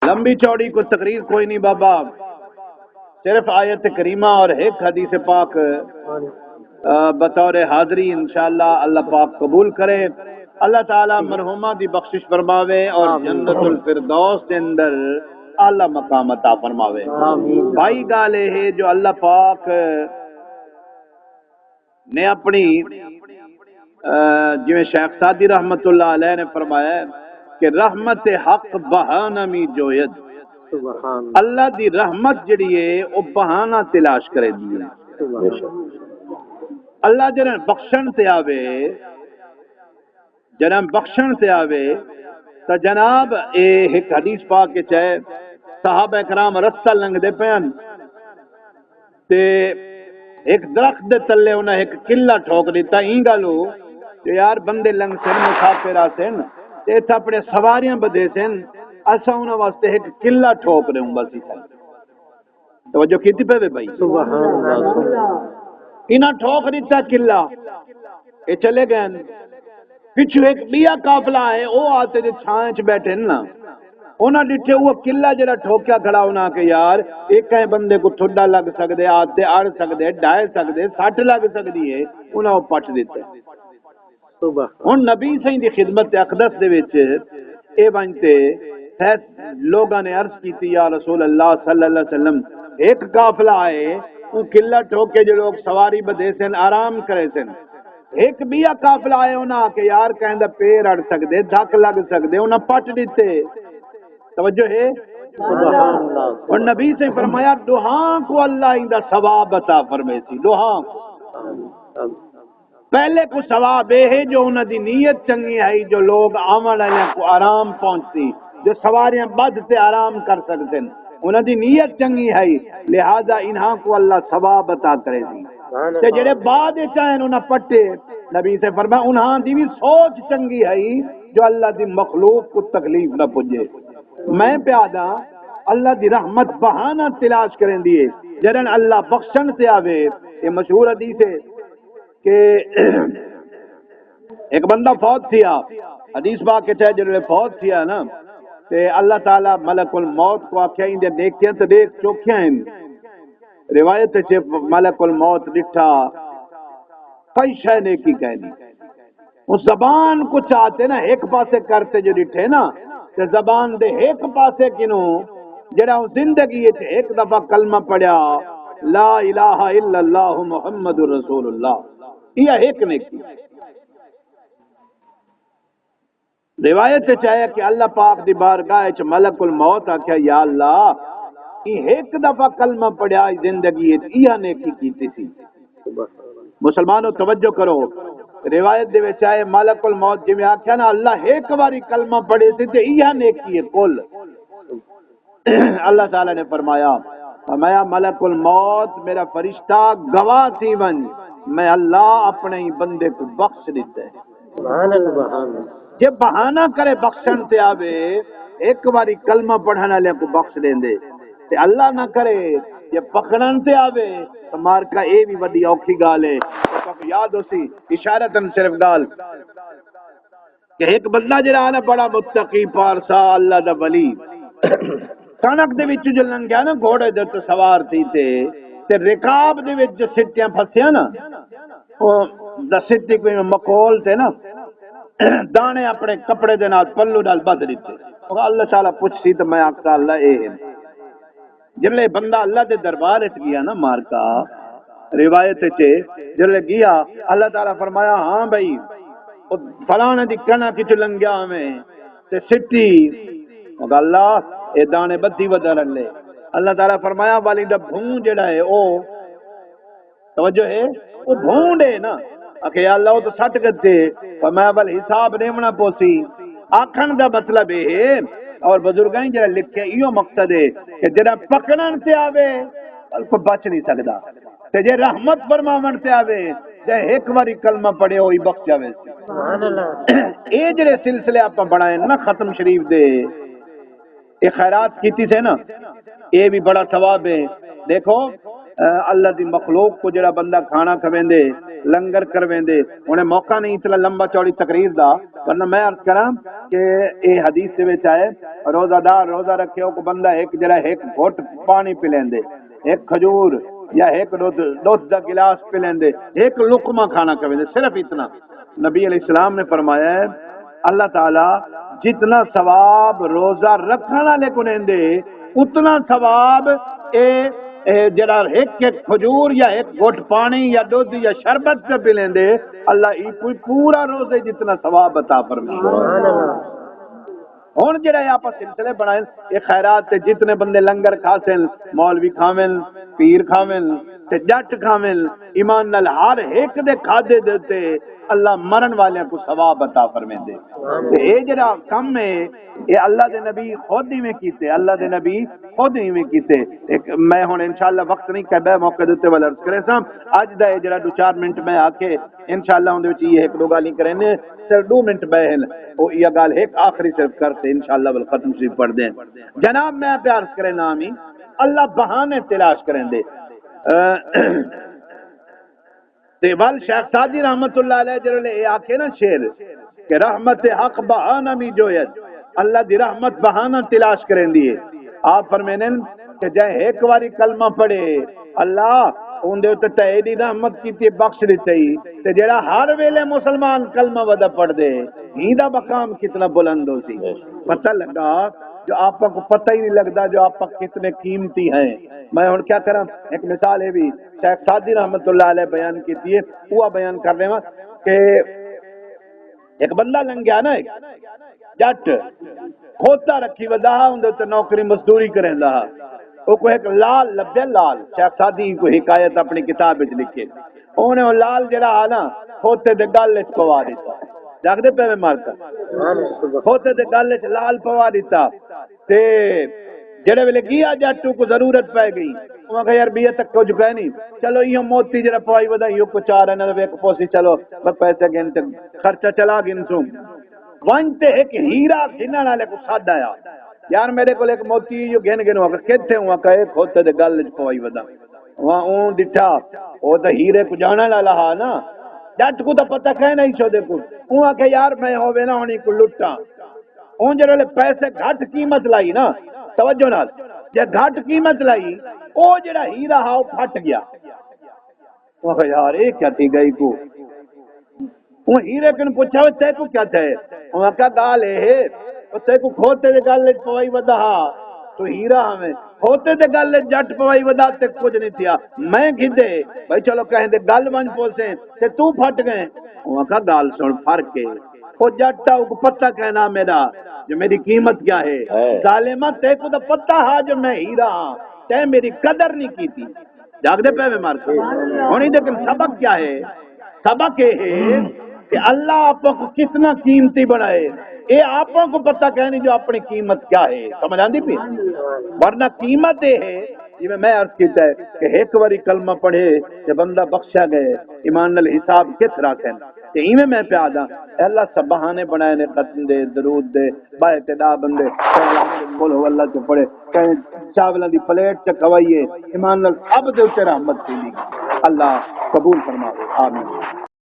لمبی چوڑی کو تقریر کوئی نہیں بابا، صرف آیت کریمہ اور ایک حدیث پاک بطور حاضری انشاءاللہ اللہ پاک قبول کرے۔ اللہ تعالی مرحومہ دی بخشش فرماوے اور جنت الفردوس کے اندر اعلی مقام عطا فرماوے۔ بھائی گال ہے جو اللہ پاک نے اپنی جو شیخ سعدی رحمت اللہ علیہ نے فرمایا ہے کہ رحمت حق بہانہ می جوید، اللہ دی رحمت جڑی ہے وہ بہانہ تلاش کرے دی ہے۔ اللہ جنہیں بخشن تے آوے، جنہیں بخشن تے آوے تو جناب ایک حدیث پاک کے چاہے صحابہ کرام رستہ لنگ دے پین تے ایک درخت دے تلے انہیں ایک قلعہ ٹھوک دیتا ہی گالو کہ یار بندے لنگ سن مسافر آسن تے تھا اپنے سواریاں بدے سن اسا انہوں واسطے ایک قلعہ ٹھوک رہے ہوں بس ہی توجہ کیتی پہ بے بھائی انہاں ٹھوک دیتا قلعہ یہ چلے گئے پچھو ایک بیا قافلہ ہے وہ آتے جو چھائیں چ بیٹھے نا انہاں ڈٹھے وہ قلعہ جڑا ٹھوکیا کھڑا ہونا کہ یار ایک کہیں بندے کو ٹھڈا لگ سکدے آتے اڑ سکدے ڈائے سکدے سٹ لگ سکدی ہے انہاں وہ پٹ دیتے ہن نبی صحیح دی خدمت اقدس دے وچ اے بنتے لوگاں نے عرض کیتی یا رسول اللہ صلی اللہ علیہ وسلم ایک قافلہ آئے وہ قلعہ ٹھوکے جو لوگ سواری بدے سن آرام کرے سن ایک بیا قافلہ آئے انہاں کہ یار کہیں دا پیر اڑ سکدے دھک لگ سکدے انہاں پٹ دیتے توجہ ہے اور نبی سے فرمایا دوہاں کو اللہ ان دا ثواب عطا فرمائے سی دوہاں پہلے کو ثواب ہے جو انہاں دی نیت چنگی ہے جو لوگ آمن والے کو آرام پہنچتی جو سواریاں بد سے آرام کر سکتے ہیں انہاں دی نیت چنگی ہے لہذا انہاں کو اللہ ثواب عطا کرے سی تے جڑے بعد چاہیں انہاں پٹے نبی سے فرمایا انہاں دی بھی سوچ چنگی ہے جو اللہ دی مخلوق کو تکلیف نہ پہنچے میں پیادا اللہ دی رحمت بہانہ تلاش کریں دیے جرن اللہ بخشن سے آوے یہ مشہور حدیث ہے کہ ایک بندہ فوت تھیا حدیث پاک کے چاہے جنہوں فوت تھیا نا تے اللہ تعالیٰ ملک الموت کو آکھیا اندے نیکیاں تے دیکھ چوکیاں ہیں روایت سے ملک الموت لکھا کئی شے نیکی کہنی اس زبان کو چاہتے نا ایک پاسے کرتے جو ڈٹھے نا تے زبان دے ایک پاسے کنوں جڑا زندگی ایک دفعہ کلمہ پڑھیا لا الہ الا اللہ محمد رسول اللہ یہ ایک نیکی روایت سے چاہے کہ اللہ پاک دی بارگاہ چ ملک الموت آکھیا یا اللہ یہ ایک دفعہ کلمہ پڑھیا زندگی یہ نیکی کیتی تھی مسلمانوں توجہ کرو روایت دے وچ آئے ملک الموت جویں آکھیا نا اللہ ایک باری کلمہ پڑھے تے یہ نیکی ہے کل اللہ تعالی نے فرمایا ملک الموت میرا فرشتہ گواہ تھی ون میں اللہ اپنے ہی بندے کو بخش دیتا ہے سبحان اللہ جے بہانہ کرے بخشن تے آوے ایک باری کلمہ پڑھن والے کو بخش دیں دے تے اللہ نہ کرے یہ پکڑن تے آوے تو مارکا اے بھی وڈی اوکھی گال ہے تو یاد ہو سی اشارتاً صرف گال کہ ایک بندہ جڑا نا بڑا متقی پارسا اللہ دا ولی کنک دے وچ جو لنگیا نا گھوڑے دے تے سوار تھی تے رکاب دے وچ جو سٹیاں پھسیاں نا او دا سٹی کوئی مقول تے نا دانے اپنے کپڑے دے نال پلو نال بد دیتے اللہ تعالی پوچھسی تو میں آکھتا اللہ اے جلے بندہ اللہ دے دربار وچ گیا نا مارکا روایت چ جلے گیا اللہ تعالی فرمایا ہاں بھائی فلانے دی کنا کچ لنگیا میں تے سٹی اللہ اے دانے بدی ودرن لے اللہ تعالی فرمایا والی دا بھون جڑا ہے او توجہ ہے او بھون ہے نا کہ اللہ وہ تو سٹ گتے فرمایا بل حساب نیمنا پوسی آکھن دا مطلب ہے اور بزرگائیں جڑا لکھے ایو مقصد ہے کہ جڑا پکڑن تے آوے کو بچ نہیں سکدا تے جے رحمت فرماون تے آوے جے ایک باری کلمہ پڑھے ہوئی بخش جاوے سبحان اللہ اے جڑے سلسلے اپا بنائے نا ختم شریف دے اے خیرات کیتی سے نا اے بھی بڑا ثواب ہے دیکھو اللہ دی مخلوق کو جڑا بندہ کھانا کھویندے لنگر کرویندے انہیں موقع نہیں اتنا لمبا چوڑی تقریر دا ورنہ میں عرض کراں کہ یہ حدیث دے وچ آئے روزہ دار روزہ رکھے کو بندہ ایک جڑا ایک گھٹ پانی پی لیندے، ایک کھجور یا ایک دودھ دا گلاس پی لیندے، ایک لقمہ کھانا کھویندے، صرف اتنا۔ نبی علیہ السلام نے فرمایا ہے اللہ تعالی جتنا ثواب روزہ رکھنے والے کو دے اتنا ثواب جڑا ایک کھجور یا ایک گھٹ پانی یا دودھ یا شربت پہ پی لیندے اللہ کوئی پورا روزے جتنا ثواب عطا فرمائے۔ ہوں جڑا آپ سلسلے بنائے یہ خیرات تے جتنے بندے لنگر کھاسن مولوی کھاون پیر کھاون تے جٹ کھاون ایمان نال ہر ایک دے کھادے دیتے اللہ مرن والے کو ثواب عطا فرمیندے۔ تے اے جڑا کم ہے یہ اللہ دے نبی خود ہی میں کیتے، اللہ دے نبی خود ہی میں کیتے۔ میں ہن انشاءاللہ وقت نہیں کہ بے موقع دیتے والا عرض کرے سام اج دا جڑا 2-4 منٹ میں آ کے انشاءاللہ اون دے وچ یہ ایک دو گالی کرنے صرف 2 منٹ بہن او یہ گل ایک آخری صرف کرتے انشاءاللہ ول ختم سی پڑھ دیں۔ جناب میں پیار کرے نامی اللہ بہانے تلاش کریں دے تے ول شیخ سعدی رحمت اللہ علیہ جڑے اے آکھے نا شعر کہ رحمت حق بہانہ می جویت اللہ دی رحمت بہانہ تلاش کریں دیے۔ آپ فرمینے کہ جائے ایک واری کلمہ پڑھے اللہ اون دے تے تیری رحمت کیتی بخش دیتی تے جڑا ہر ویلے مسلمان کلمہ ودا پڑھ دے ہی دا مقام کتنا بلند ہو سی۔ پتہ لگا جو آپ کو پتہ ہی نہیں لگتا جو آپ کتنے قیمتی ہیں۔ میں ہن کیا کراں ایک مثال ہے بھی شیخ سعدی رحمت اللہ علیہ بیان کیتی ہے وہ بیان کر رہے ہیں کہ ایک بندہ لنگیا نا ایک جٹ کھوتا رکھی ودا اندے تے نوکری مزدوری کریندا او کو ایک لال لبے لال شیخ سعدی کو حکایت اپنی کتاب وچ لکھے اونے او لال جڑا ہے نا کھوتے دے گل وچ پوا دیتا جاگدے پے میں مارتا کھوتے دے گل وچ لال پوا دیتا تے جڑے ویلے گیا جٹو کو ضرورت پے گئی وہ کہ یار بیے تک کچھ کہے نہیں چلو یہ موتی جڑا پوائی ودا یہ کو چار ہے نا ایک پوسی چلو پیسے گن تے خرچہ چلا گن سو وانتے ایک ہیرا گنن والے کو ساتھ آیا یار میرے کو ایک موتی جو گن گن ہوا کتھے ہوا کہ کھوتے دے گل وچ پوائی ودا وہاں اون ڈٹھا او تے ہیرے کو جانا لا لہا نا جٹ کو تو پتہ کہ نہیں چھو دے کو وہاں کہ یار میں ہوے نا ہونی کو لٹا اون جڑے پیسے گھٹ قیمت لائی نا توجہ نال جے گھٹ قیمت لائی او جڑا ہیرا ہا پھٹ گیا وہ کہ یار اے کیا تھی گئی کو وہ ہیرے کن پوچھا تے کو کیا تھے وہ کہ گال ہے او تے کو کھوتے دے گل وچ پوائی ودا تو ہیرا ہمیں کھوتے دے گل وچ جٹ پوائی ودا تے کچھ نہیں تھیا میں گھدے بھائی چلو کہیں دے گل ون پوسے تے تو پھٹ گئے وہ کہ گال سن فرق ہے او جٹا کو پتہ کہنا میرا جو میری قیمت کیا ہے ظالمہ تے کو تو پتہ ہے جو میں ہیرا ہاں تے میری قدر نہیں کی تھی جاگ دے پہ میں مار کے ہونی لیکن سبق کیا ہے سبق یہ ہے کہ اللہ آپ کو کتنا قیمتی بنائے اے آپ کو پتہ کہنی جو اپنی قیمت کیا ہے سمجھ آندی پی ورنہ قیمت یہ ہے جی میں عرض کیتا ہے کہ ایک واری کلمہ پڑھے جب بندہ بخشا گئے ایمان نال حساب کس راکھن تے ایویں میں پہ آدا اللہ سب بہانے بنائے نے ختم دے درود دے با ابتدا بندے قل هو اللہ تو پڑھے کہیں چاولاں دی پلیٹ تے کھوائیے ایمان نال اب دے اوتے رحمت تھی اللہ قبول فرمائے آمین